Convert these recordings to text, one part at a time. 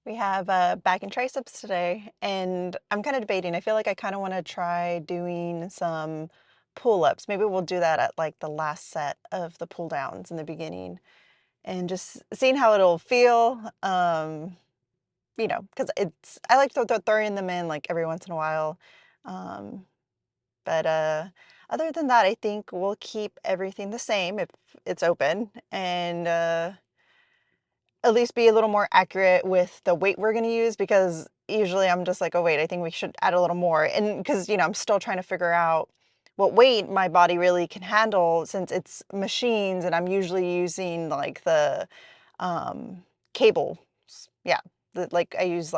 We have back and triceps today, and I'm kind of debating. I feel like I kind of want to try doing some pull-ups. Maybe we'll do that at like the last set of the pull downs in the beginning and just seeing how it'll feel. Because I like throwing them in like every once in a while. Um, but other than that, I think we'll keep everything the same if it's open and at least be a little more accurate with the weight we're going to use because usually I'm just like, oh, wait, I think we should add a little more. And because, I'm still trying to figure out what weight my body really can handle since it's machines and I'm usually using like the um, cable. Yeah. Like I used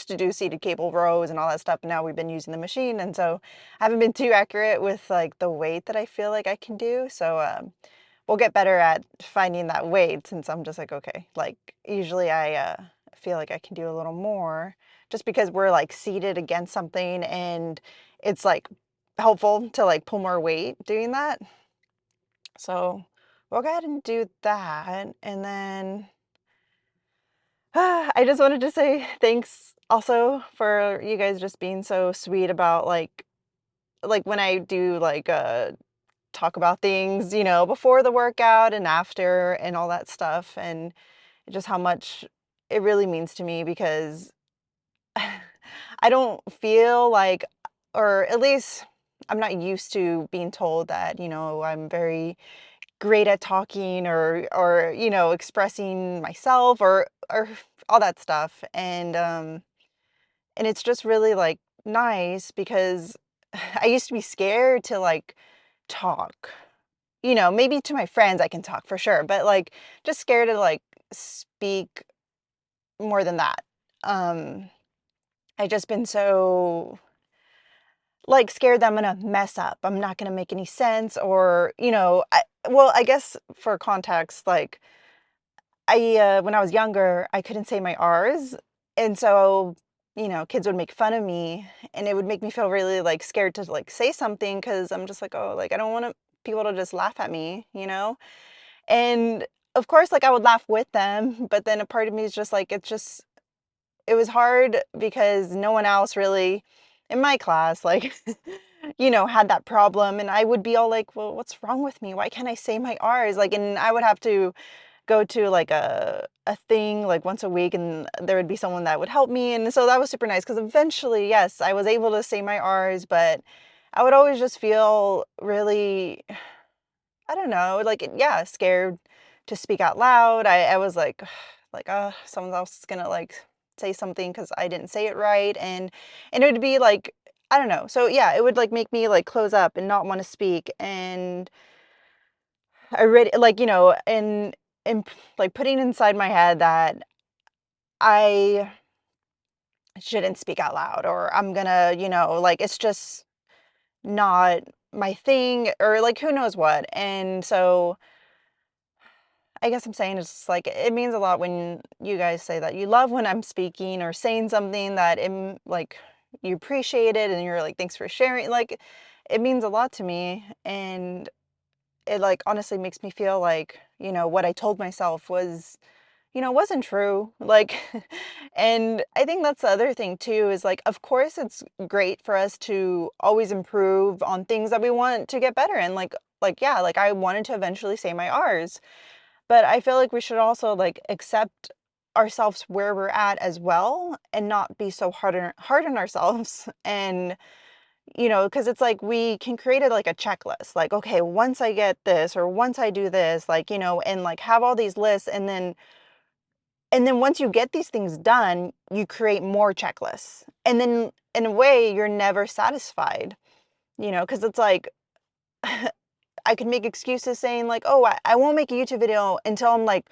to do seated cable rows and all that stuff. Now we've been using the machine. And so I haven't been too accurate with like the weight that I feel like I can do. So we'll get better at finding that weight since I'm just like, okay, like usually I feel like I can do a little more just because we're like seated against something and it's like helpful to like pull more weight doing that. So we'll go ahead and do that. And then I just wanted to say thanks also for you guys just being so sweet about like when I do talk about things, before the workout and after and all that stuff, and just how much it really means to me because I don't feel like, or at least I'm not used to being told that, I'm very great at talking or expressing myself or all that stuff. And it's just really like nice because I used to be scared to like talk. Maybe to my friends I can talk for sure, but, like, just scared to, like, speak more than that. Um, I just been so, like, scared that I'm gonna mess up. I'm not gonna make any sense or, I guess for context, like, when I was younger, I couldn't say my R's, and so, kids would make fun of me, and it would make me feel really, like, scared to, like, say something because 'cause I'm just like, "Oh, like, I don't want people to just laugh at me," you know? And, of course, like, I would laugh with them, but then a part of me is just like, it was hard because no one else really in my class, like, had that problem, and I would be all like, "Well, what's wrong with me? Why can't I say my R's?" Like, and I would have to go to, like, a thing, like, once a week, and there would be someone that would help me, and so that was super nice because eventually, yes, I was able to say my R's, but I would always just feel really I don't know, like, yeah, scared to speak out loud. I was like, someone else is gonna, like, say something because I didn't say it right," and it would be, like I don't know. So, yeah, it would, like, make me, like, close up and not wanna speak, and I read like, like, putting inside my head that I shouldn't speak out loud or I'm gonna, like, it's just not my thing or, like, who knows what, and so I guess I'm saying is just like it means a lot when you guys say that you love when I'm speaking or saying something that like you appreciate it and you're like thanks for sharing like it means a lot to me and it like honestly makes me feel like what I told myself was wasn't true like and I think that's the other thing too is like of course it's great for us to always improve on things that we want to get better in like yeah like I wanted to eventually say my R's but I feel like we should also, like, accept ourselves where we're at as well and not be so hard on ourselves and, because it's like we can create it like a checklist, like, "Okay, once I get this or once I do this," like, and, like, have all these lists and then once you get these things done, you create more checklists. And then in a way, you're never satisfied, because it's like I could make excuses saying like, "Oh, I won't make a YouTube video until I'm, like,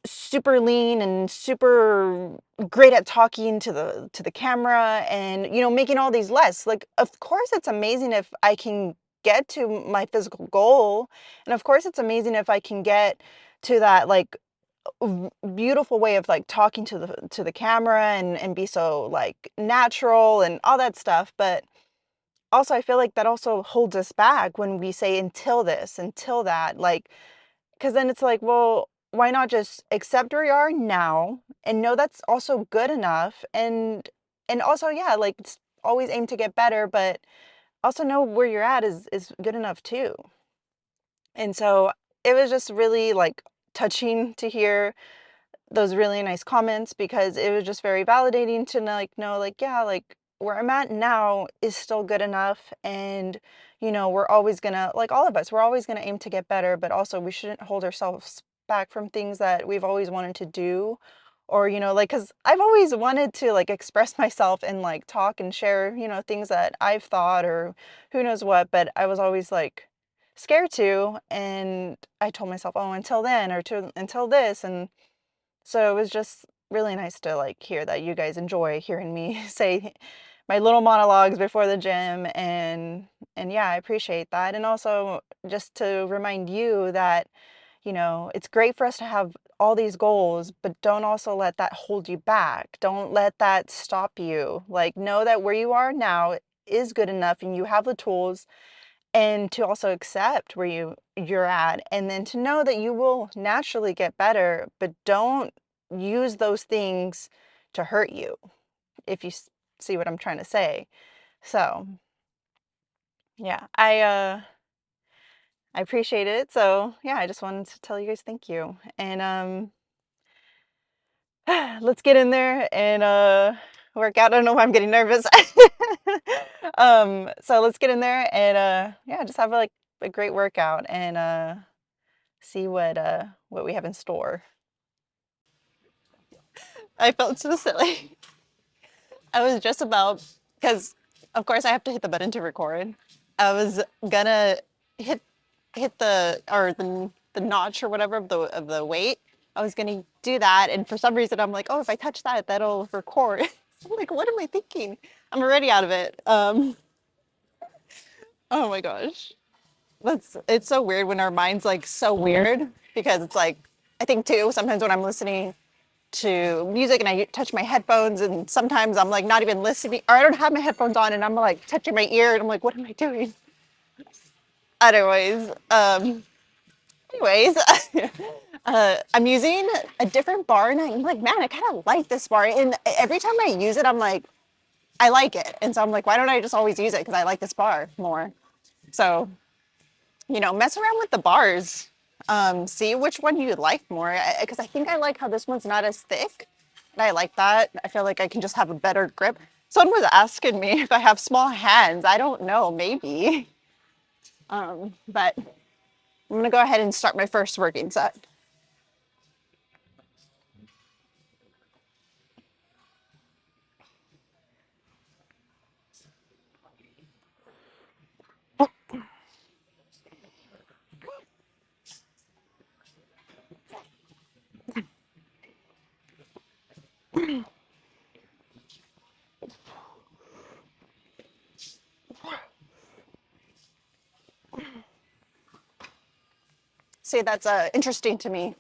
super lean and super great at talking to the camera and making all these lists like of course it's amazing if I can get to my physical goal and of course it's amazing if I can get to that like beautiful way of like talking to the camera and be so like natural and all that stuff but also I feel like that also holds us back when we say until this until that like because then it's like well why not just accept where you are now and know that's also good enough, and also, yeah, like always aim to get better, but also know where you're at is good enough too. And so it was just really like touching to hear those really nice comments, because it was just very validating to like know, like, yeah, like where I'm at now is still good enough. And we're always gonna, like, all of us, we're always gonna aim to get better, but also we shouldn't hold ourselves back from things that we've always wanted to do. Or like, because I've always wanted to like express myself and like talk and share things that I've thought, or who knows what, but I was always like scared to. And I told myself, oh, until then, or until this. And so it was just really nice to like hear that you guys enjoy hearing me say my little monologues before the gym. And yeah, I appreciate that. And also just to remind you that, it's great for us to have all these goals, but don't also let that hold you back. Don't let that stop you. Like, know that where you are now is good enough and you have the tools, and to also accept where you're at, and then to know that you will naturally get better, but don't use those things to hurt you, if you see what I'm trying to say. So yeah, I appreciate it. So yeah, I just wanted to tell you guys thank you. And let's get in there and work out. I don't know why I'm getting nervous. So let's get in there and yeah, just have like a great workout, and see what we have in store. I felt so silly. I was just about, because of course I have to hit the button to record. I was gonna hit the notch or whatever of the weight. I was gonna do that, and for some reason I'm like, oh, if I touch that, that'll record. I'm like, what am I thinking? I'm already out of it. Oh my gosh. It's so weird when our mind's like so weird, because it's like, I think too, sometimes when I'm listening to music and I touch my headphones, and sometimes I'm like not even listening, or I don't have my headphones on and I'm like touching my ear and I'm like, what am I doing? Anyways, anyways, I'm using a different bar and I'm like, man, I kind of like this bar. And every time I use it, I'm like, I like it. And so I'm like, why don't I just always use it? Because I like this bar more. So, mess around with the bars. See which one you like more. Because I think I like how this one's not as thick. And I like that. I feel like I can just have a better grip. Someone was asking me if I have small hands. I don't know, maybe. But I'm gonna go ahead and start my first working set. See, that's interesting to me,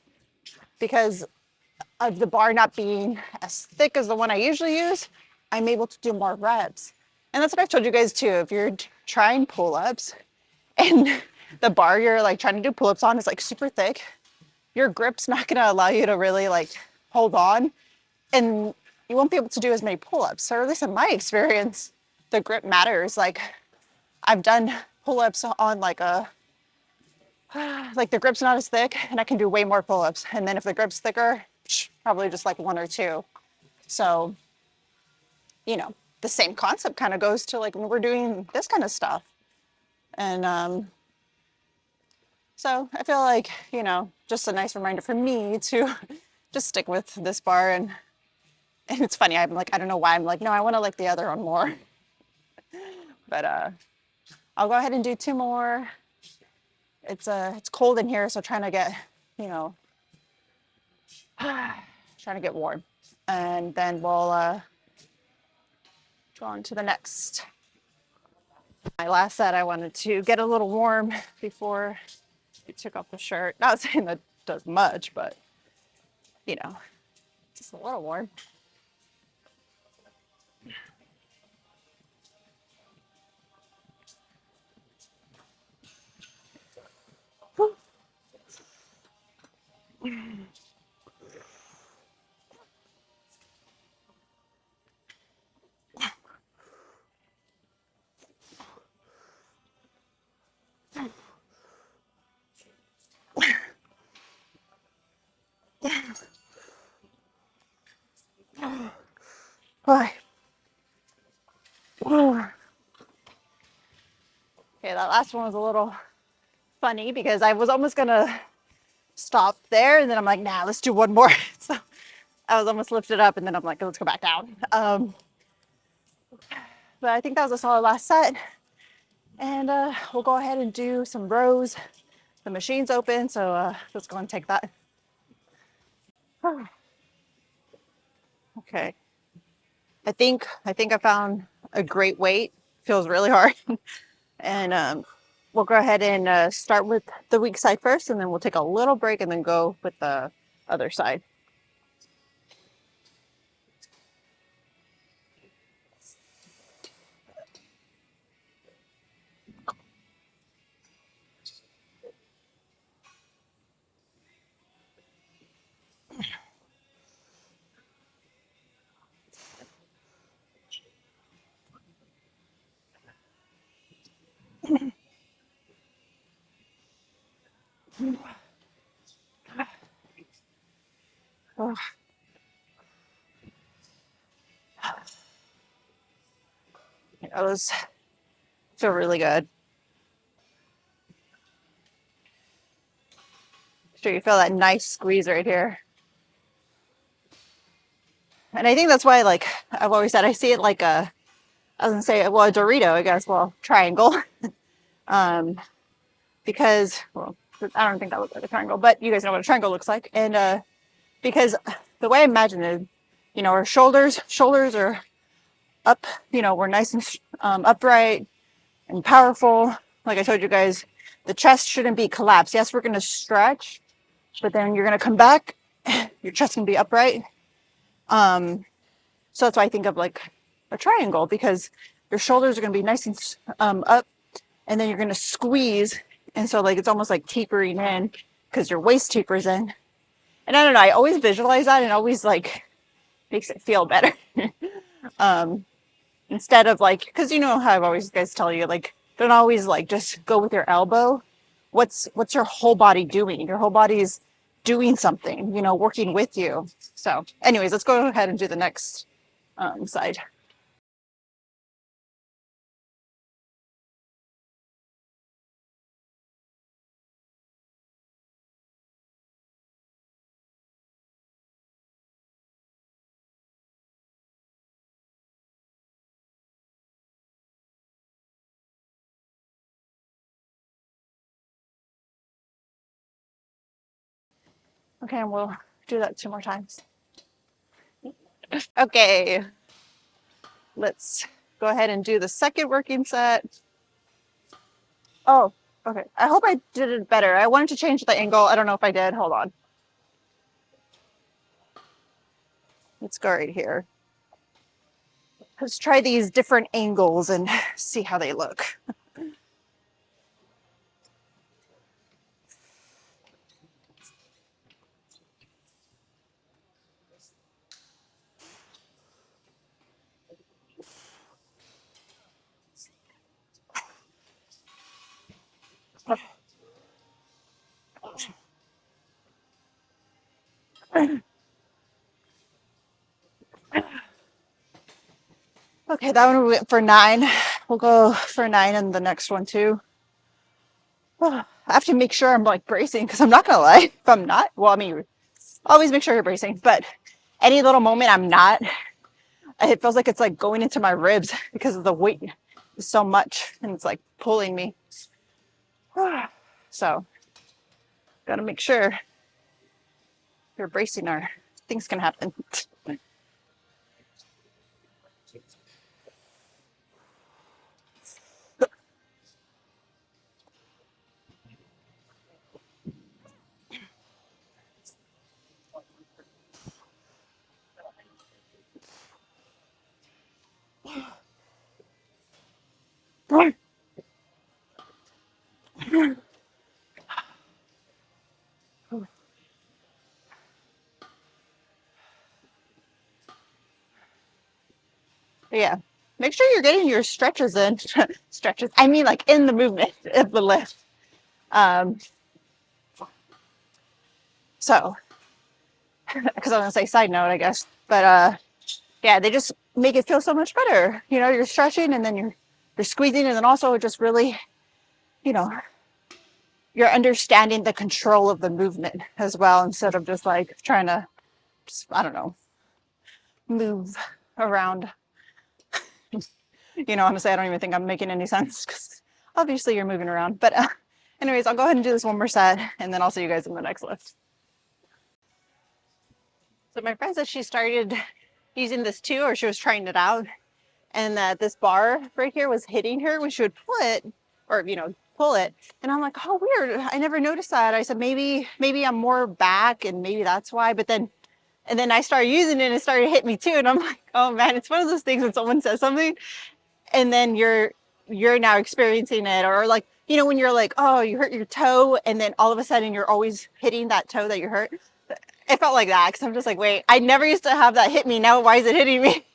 because of the bar not being as thick as the one I usually use, I'm able to do more reps. And that's what I've told you guys too. If you're trying pull-ups and the bar you're like trying to do pull-ups on is like super thick, your grip's not gonna allow you to really like hold on, and you won't be able to do as many pull-ups. Or at least in my experience, the grip matters. Like, I've done pull-ups on like the grip's not as thick and I can do way more pull-ups. And then if the grip's thicker, probably just like one or two. So, the same concept kind of goes to like when we're doing this kind of stuff. And so I feel like, just a nice reminder for me to just stick with this bar. And it's funny, I'm like, I don't know why I'm like, no, I want to like the other one more. But I'll go ahead and do two more. It's cold in here, so trying to get, you know, trying to get warm. And then we'll go on to the next. My last set, I wanted to get a little warm before we took off the shirt. Not saying that does much, but just a little warm. Okay, that last one was a little funny because I was almost gonna stop there, and then I'm like, nah, let's do one more. So I was almost lifted up, and then I'm like, let's go back down. But I think that was a solid last set. And we'll go ahead and do some rows. The machine's open, so let's go and take that. Okay. I think I found a great weight. Feels really hard. And we'll go ahead and start with the weak side first, and then we'll take a little break and then go with the other side. Oh, those feel really good. Sure, you feel that nice squeeze right here. And I think that's why, like I've always said, I see it like I was gonna say, well, a Dorito, I guess, well, triangle. um, because, well, I don't think that looks like a triangle, but you guys know what a triangle looks like. And because the way I imagine it, our shoulders are up, we're nice and upright and powerful. Like I told you guys, the chest shouldn't be collapsed. Yes, we're going to stretch, but then you're going to come back. Your chest can be upright. So that's why I think of like a triangle, because your shoulders are going to be nice and up, and then you're going to squeeze. And so like it's almost like tapering in because your waist tapers in. And I don't know, I always visualize that and always like makes it feel better. um, Instead of like, because you know how I've always guys tell you, like, don't always like just go with your elbow. What's your whole body doing? Your whole body's doing something, working with you. So anyways, let's go ahead and do the next side. Okay, and we'll do that 2 more times. Okay, let's go ahead and do the second working set. Oh, okay. I hope I did it better. I wanted to change the angle. I don't know if I did. Hold on. Let's go right here. Let's try these different angles and see how they look. Okay, that one we went for 9. We'll go for 9 and the next one too. I have to make sure I'm like bracing, because I'm not gonna lie. If I'm not, well, I mean, always make sure you're bracing, but any little moment I'm not, it feels like it's like going into my ribs because of the weight is so much and it's like pulling me. So, gotta make sure you're bracing or things can happen. Yeah, make sure you're getting your stretches in. Stretches, I mean, like in the movement of the lift. Um, so, because I was gonna say side note, I guess, but yeah, they just make it feel so much better. You know, you're stretching and then you're squeezing, and then also just really, you know, you're understanding the control of the movement as well, instead of just like trying to just, I don't know, move around. You know, honestly, I don't even think I'm making any sense because obviously you're moving around. But anyways, I'll go ahead and do this one more set, and then I'll see you guys in the next lift. So my friend said she started using this too, or she was trying it out, and that this bar right here was hitting her when she would pull it, or you know, pull it. And I'm like, oh, weird. I never noticed that. I said maybe I'm more back, and maybe that's why. But then, and then I started using it, and it started to hit me too. And I'm like, oh man, it's one of those things when someone says something, and then you're now experiencing it, or like, you know, when you're like, oh, you hurt your toe, and then all of a sudden you're always hitting that toe that you hurt. It felt like that because I'm just like, wait, I never used to have that hit me. Now why is it hitting me?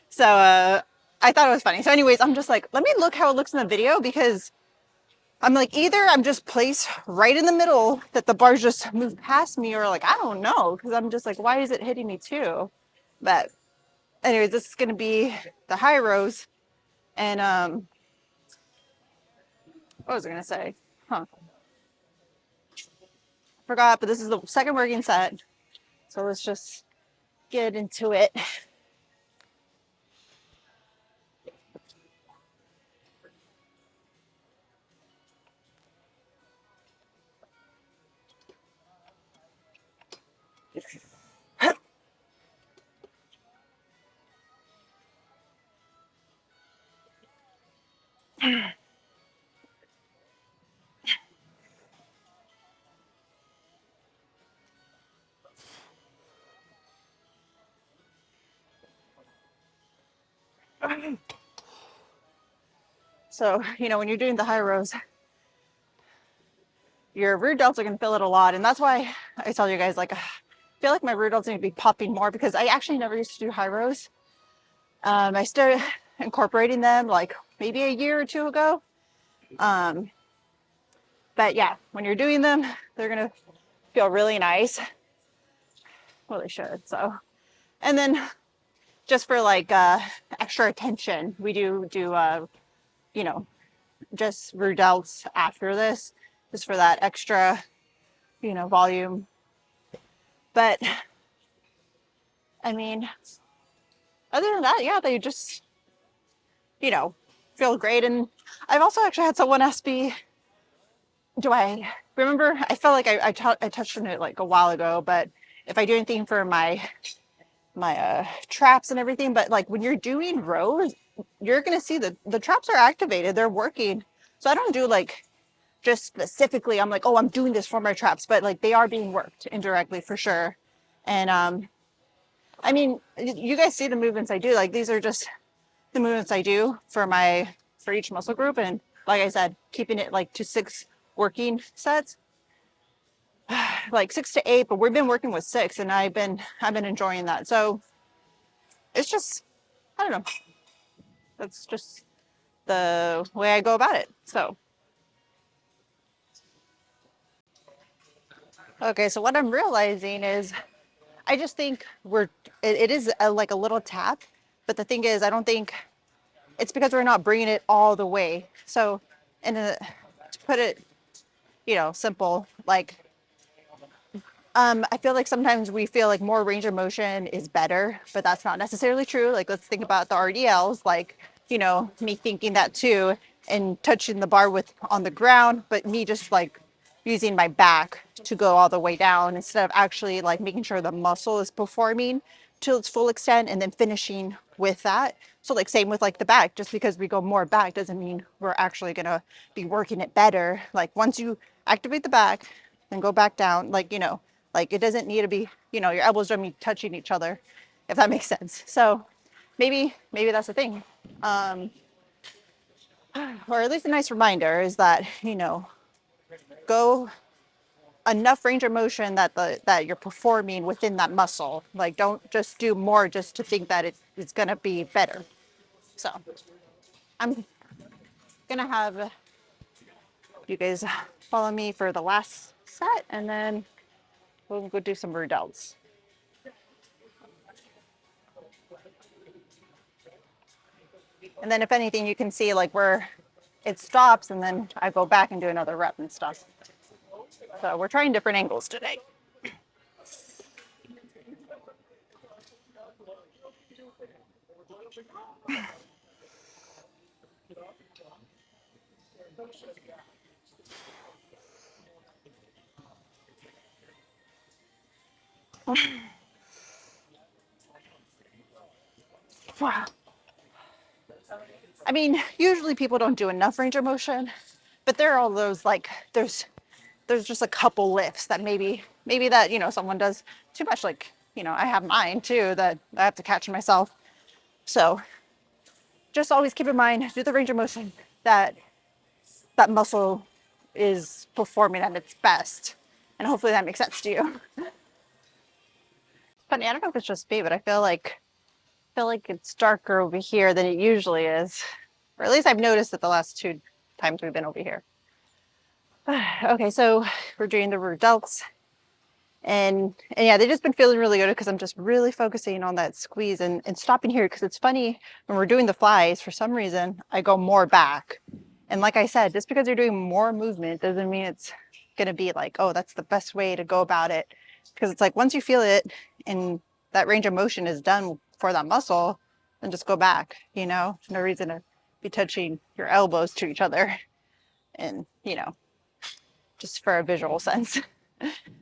So I thought it was funny. So anyways, I'm just like, let me look how it looks in the video, because I'm like, either I'm just placed right in the middle that the bars just move past me, or like, I don't know, because I'm just like, why is it hitting me too? But anyways, this is going to be the high rows. And what was I going to say? Huh. Forgot, but this is the second working set. So let's just get into it. So, you know, when you're doing the high rows, your rear delts are going to feel it a lot. And that's why I tell you guys, like, I feel like my rear delts need to be popping more, because I actually never used to do high rows. I started incorporating them like maybe a year or two ago. But yeah, when you're doing them, they're going to feel really nice. Well, they should. So, and then just for like extra attention, we do, you know, just rear delts after this, just for that extra, you know, volume. But I mean, other than that, yeah, they just, you know, feel great. And I've also actually had someone ask me, do I remember? I felt like I touched on it like a while ago, but if I do anything for my traps and everything, but like when you're doing rows, you're gonna see that the traps are activated, they're working. So I don't do like just specifically, I'm like, oh, I'm doing this for my traps, but like they are being worked indirectly for sure. And I mean, you guys see the movements I do. Like these are just the movements I do for each muscle group. And like I said, keeping it like to 6 working sets, like 6 to 8, but we've been working with 6, and I've been enjoying that. So it's just, I don't know. That's just the way I go about it. So okay, so what I'm realizing is I just think it is like a little tap, but the thing is, I don't think it's because we're not bringing it all the way. So, and to put it, you know, simple, like, I feel like sometimes we feel like more range of motion is better, but that's not necessarily true. Like, let's think about the RDLs, like, you know, me thinking that too, and touching the bar with on the ground, but me just like using my back to go all the way down, instead of actually like making sure the muscle is performing to its full extent and then finishing with that. So like same with like the back, just because we go more back doesn't mean we're actually gonna be working it better. Like once you activate the back, then go back down, like, you know, like it doesn't need to be, you know, your elbows don't be touching each other, if that makes sense. So maybe that's the thing. Or at least a nice reminder is that, you know, go enough range of motion that that you're performing within that muscle. Like don't just do more just to think that it's gonna be better. So I'm gonna have you guys follow me for the last set, and then we'll go do some rear delts. And then if anything, you can see like where it stops and then I go back and do another rep and stuff. So we're trying different angles today. Wow. I mean, usually people don't do enough range of motion, but there are all those like there's just a couple lifts that maybe that, you know, someone does too much. Like, you know, I have mine too that I have to catch myself. So just always keep in mind, do the range of motion that that muscle is performing at its best. And hopefully that makes sense to you. Funny, I don't know if it's just me, but I feel like it's darker over here than it usually is. Or at least I've noticed it the last 2 times we've been over here. Okay, so we're doing the root delts. And yeah, they've just been feeling really good because I'm just really focusing on that squeeze and stopping here because it's funny when we're doing the flies, for some reason, I go more back. And like I said, just because you're doing more movement doesn't mean it's gonna be like, oh, that's the best way to go about it. Because it's like once you feel it and that range of motion is done for that muscle, then just go back, you know? There's no reason to be touching your elbows to each other and, you know, just for a visual sense.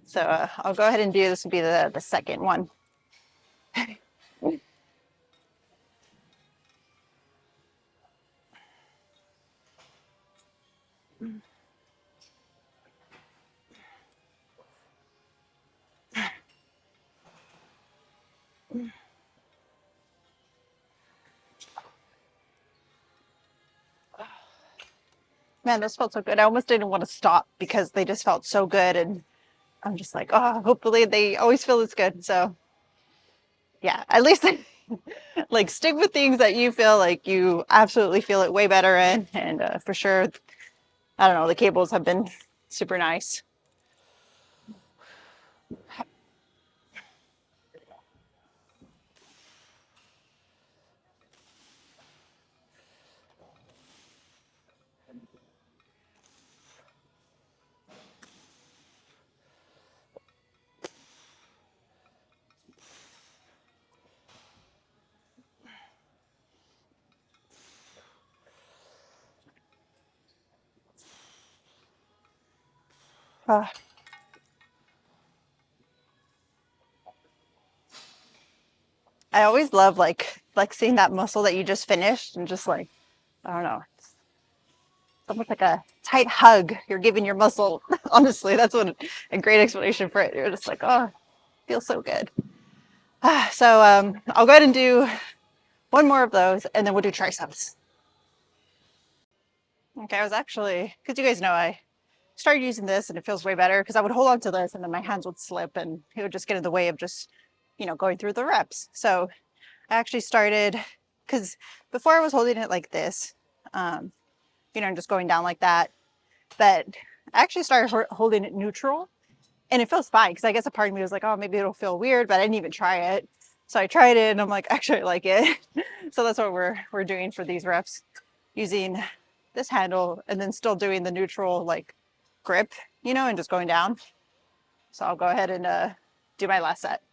So I'll go ahead and do this will be the second one. Man, this felt so good. I almost didn't want to stop because they just felt so good. And I'm just like, oh, hopefully they always feel this good. So yeah, at least like stick with things that you feel like you absolutely feel it way better in. And for sure, I don't know, the cables have been super nice. Uh, I always love like seeing that muscle that you just finished and just like, I don't know, almost like a tight hug you're giving your muscle. Honestly, that's what a great explanation for it. You're just like, oh, feels so good. So I'll go ahead and do one more of those and then we'll do triceps. Okay, I was actually, because you guys know I started using this and it feels way better because I would hold on to this and then my hands would slip and it would just get in the way of just, you know, going through the reps. So I actually started, because before I was holding it like this, you know, and just going down like that, but I actually started holding it neutral and it feels fine because I guess a part of me was like, oh, maybe it'll feel weird, but I didn't even try it. So I tried it and I'm like, actually, I like it. So that's what we're doing for these reps, using this handle and then still doing the neutral like grip, you know, and just going down. So I'll go ahead and do my last set.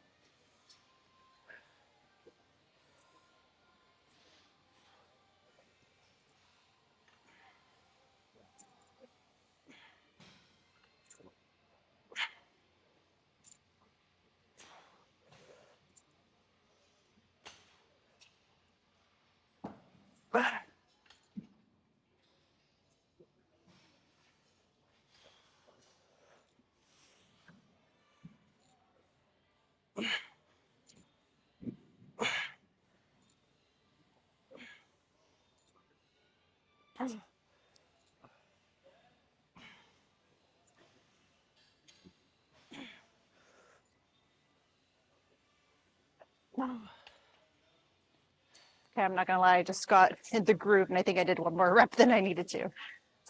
Okay, I'm not gonna lie, I just got in the groove and I think I did one more rep than I needed to.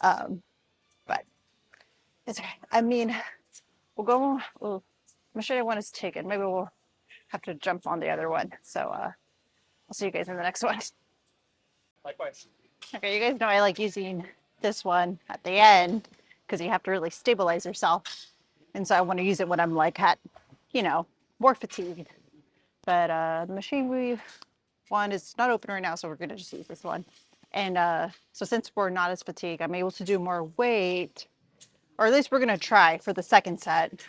But it's okay. I mean, I'm sure one is taken. Maybe we'll have to jump on the other one. So I'll see you guys in the next one. Okay, you guys know I like using this one at the end because you have to really stabilize yourself. And so I want to use it when I'm like at, you know, more fatigued. But the machine we one is not open right now, so we're gonna just use this one. And so since we're not as fatigued, I'm able to do more weight, or at least we're gonna try for the second set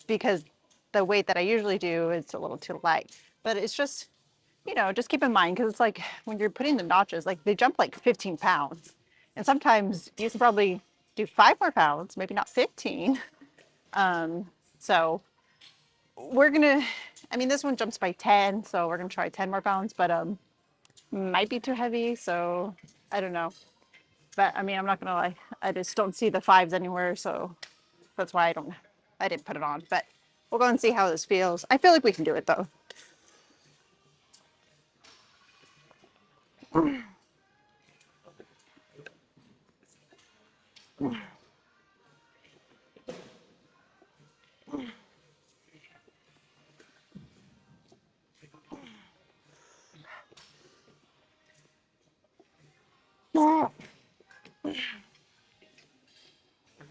because the weight that I usually do is a little too light. But it's just, you know, just keep in mind because it's like when you're putting the notches, like they jump like 15 pounds. And sometimes you can probably do 5 more pounds, maybe not 15. So we're gonna, I mean, this one jumps by 10, so we're gonna try 10 more pounds, but might be too heavy, so I don't know. But I mean, I'm not gonna lie, I just don't see the fives anywhere, so that's why I didn't put it on. But we'll go and see how this feels. I feel like we can do it though.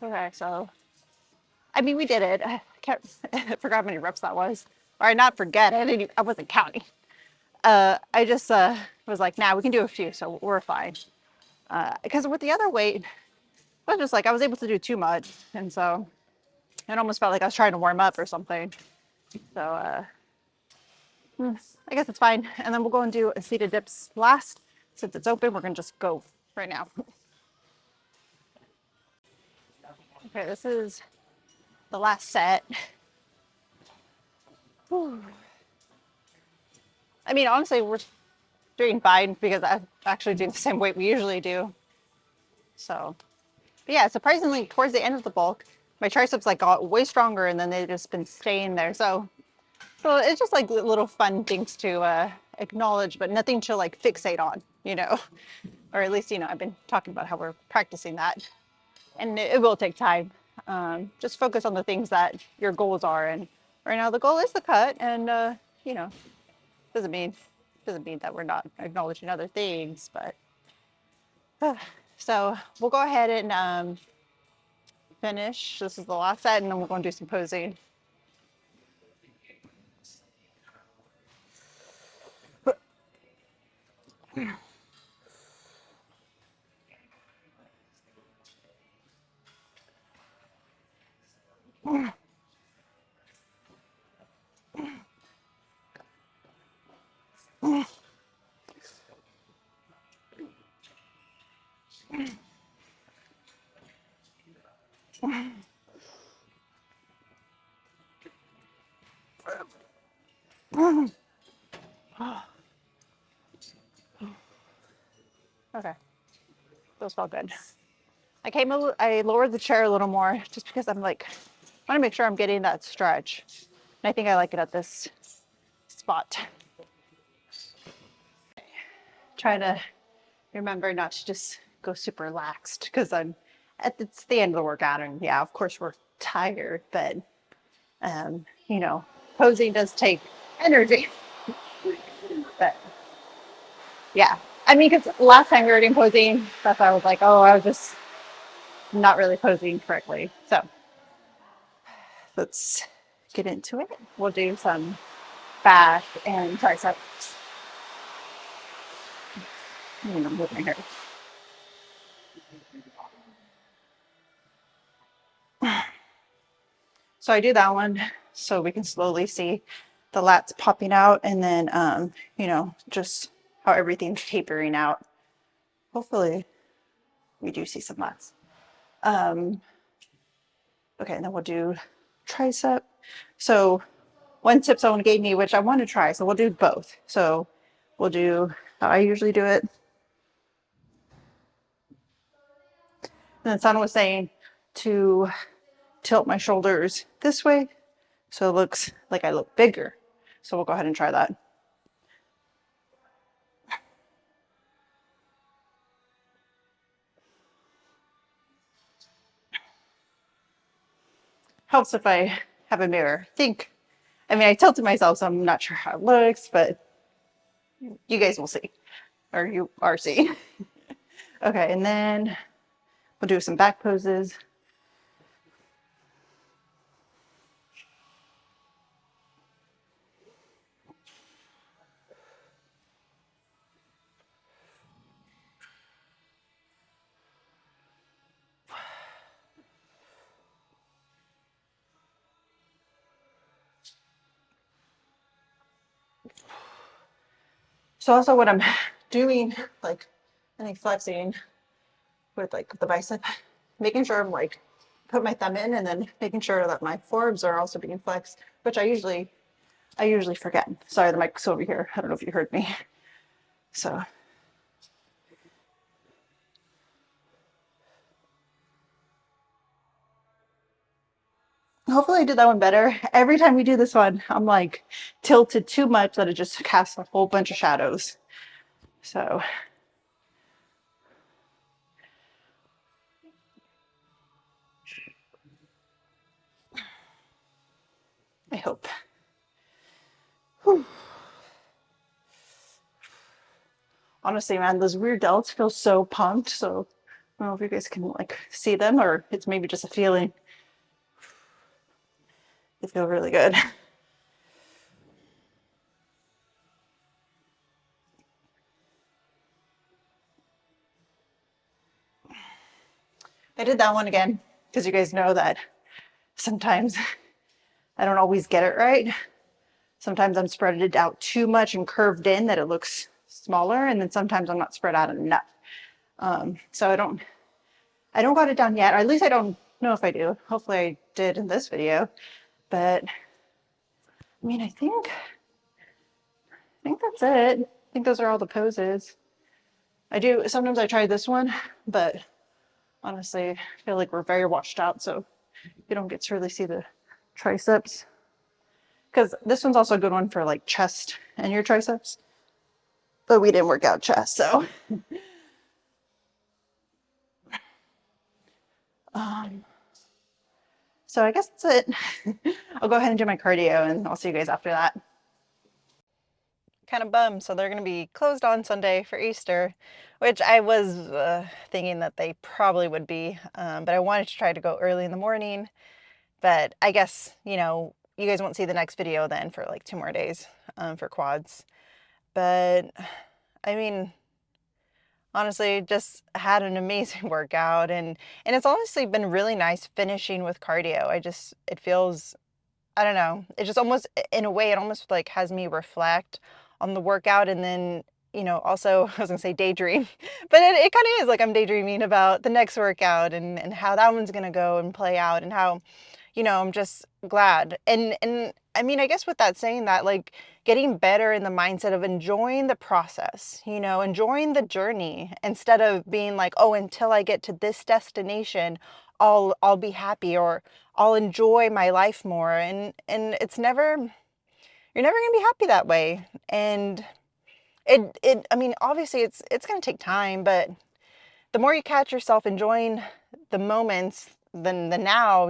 Okay, so I mean, we did it. I can't, I forgot how many reps that was. Or not forget, I wasn't counting. I just was like, nah, we can do a few, so we're fine. Because with the other weight, I was just like, I was able to do too much. And so it almost felt like I was trying to warm up or something. So I guess it's fine. And then we'll go and do a seated dips last. Since it's open, we're going to just go right now. Okay, this is the last set. Whew. I mean, honestly, we're doing fine because I actually do the same weight we usually do. So, but yeah, surprisingly, towards the end of the bulk, my triceps like got way stronger, and then they've just been staying there. So it's just like little fun things to acknowledge, but nothing to like fixate on, you know. Or at least, you know, I've been talking about how we're practicing that, and it will take time. Just focus on the things that your goals are, and right now the goal is the cut, and you know, doesn't mean doesn't mean that we're not acknowledging other things, but so we'll go ahead and finish. This is the last set, and then we're going to do some posing. Okay, those felt good. I lowered the chair a little more just because I'm like, I want to make sure I'm getting that stretch. And I think I like it at this spot. Try to remember not to just go super relaxed because it's the end of the workout, and yeah, of course we're tired, but you know, posing does take energy. But yeah, I mean, because last time we were doing posing, that's why I was like, oh, I was just not really posing correctly. So let's get into it. We'll do some back and triceps. I'm moving here. So I do that one so we can slowly see the lats popping out, and then, you know, just how everything's tapering out. Hopefully we do see some lats. Okay, and then we'll do tricep. So one tip someone gave me, which I want to try, so we'll do both. So we'll do how I usually do it. And then someone was saying to tilt my shoulders this way so it looks like I look bigger. So we'll go ahead and try that. Helps if I have a mirror. I mean, I tilted myself, so I'm not sure how it looks, but you guys will see. or you RC. Okay, and then we'll do some back poses. So also what I'm doing, like, I think flexing with like the bicep, making sure I'm like, put my thumb in and then making sure that my forearms are also being flexed, which I usually forget. Sorry, the mic's over here. I don't know if you heard me. So hopefully I did that one better. Every time we do this one, I'm like tilted too much that it just casts a whole bunch of shadows. So I hope. Whew. Honestly, man, those rear delts feel so pumped. So I don't know if you guys can like see them or it's maybe just a feeling. They feel really good. I did that one again because you guys know that sometimes I don't always get it right. Sometimes I'm spread it out too much and curved in that it looks smaller, and then sometimes I'm not spread out enough. So I don't got it down yet, or at least I don't know if I do. Hopefully I did in this video, but I mean, I think that's it. I think those are all the poses. Sometimes I try this one, but honestly, I feel like we're very washed out, so you don't get to really see the triceps. Because this one's also a good one for like chest and your triceps, but we didn't work out chest, so. Um, so I guess that's it. I'll go ahead and do my cardio and I'll see you guys after that. Kind of bummed, so they're going to be closed on Sunday for Easter, which I was thinking that they probably would be, but I wanted to try to go early in the morning, but I guess, you guys won't see the next video then for like 2 more days for quads. But I mean, honestly, just had an amazing workout, and it's honestly been really nice finishing with cardio. It feels, I don't know, it just almost, in a way, it almost like has me reflect on the workout, and then, also, I was gonna say daydream, but it kind of is like I'm daydreaming about the next workout and how that one's gonna go and play out, and how, I'm just glad. And I mean, I guess with that saying that, like, getting better in the mindset of enjoying the process, enjoying the journey instead of being like, oh, until I get to this destination, I'll be happy, or I'll enjoy my life more. And it's never, you're never going to be happy that way. And I mean, obviously it's going to take time, but the more you catch yourself enjoying the moments than the now,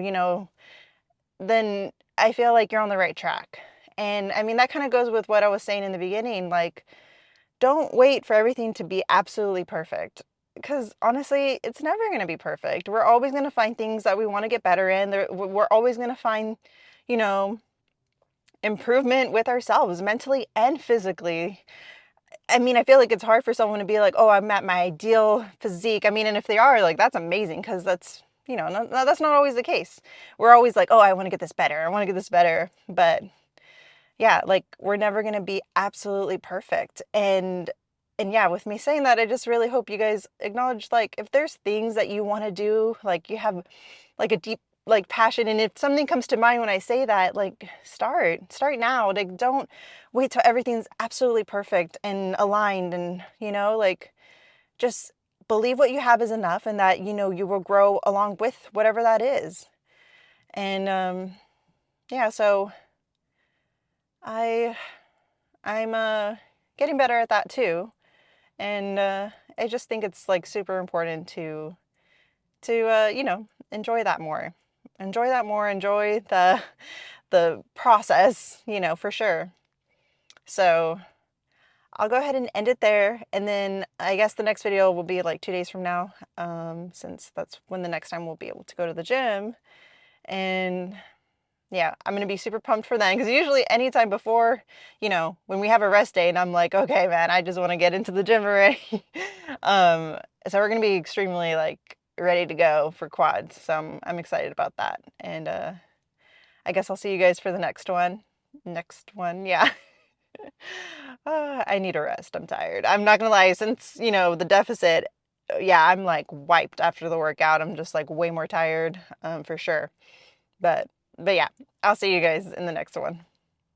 then I feel like you're on the right track. And I mean, that kind of goes with what I was saying in the beginning. Like, don't wait for everything to be absolutely perfect. Because honestly, it's never going to be perfect. We're always going to find things that we want to get better in. We're always going to find, you know, improvement with ourselves, mentally and physically. I mean, I feel like it's hard for someone to be like, oh, I'm at my ideal physique. I mean, and if they are, like, that's amazing, because that's, that's not always the case. We're always like, oh, I want to get this better. I want to get this better. But yeah, like, we're never going to be absolutely perfect. And yeah, with me saying that, I just really hope you guys acknowledge, like, if there's things that you want to do, like, you have like a deep like passion, and if something comes to mind when I say that, like, start now. Like, don't wait till everything's absolutely perfect and aligned, and like, just believe what you have is enough, and that you will grow along with whatever that is. And yeah, so I'm getting better at that too. And I just think it's like super important to enjoy that more. Enjoy that more. Enjoy the process, for sure. So I'll go ahead and end it there. And then I guess the next video will be like 2 days from now, since that's when the next time we'll be able to go to the gym. And yeah, I'm gonna be super pumped for then, because usually anytime before, when we have a rest day and I'm like, okay, man, I just want to get into the gym already. um, so we're gonna be extremely like ready to go for quads. So I'm excited about that. And I guess I'll see you guys for the next one. Next one, yeah. I need a rest. I'm tired. I'm not gonna lie, since, the deficit, yeah, I'm like wiped after the workout. I'm just like way more tired, for sure. But yeah, I'll see you guys in the next one.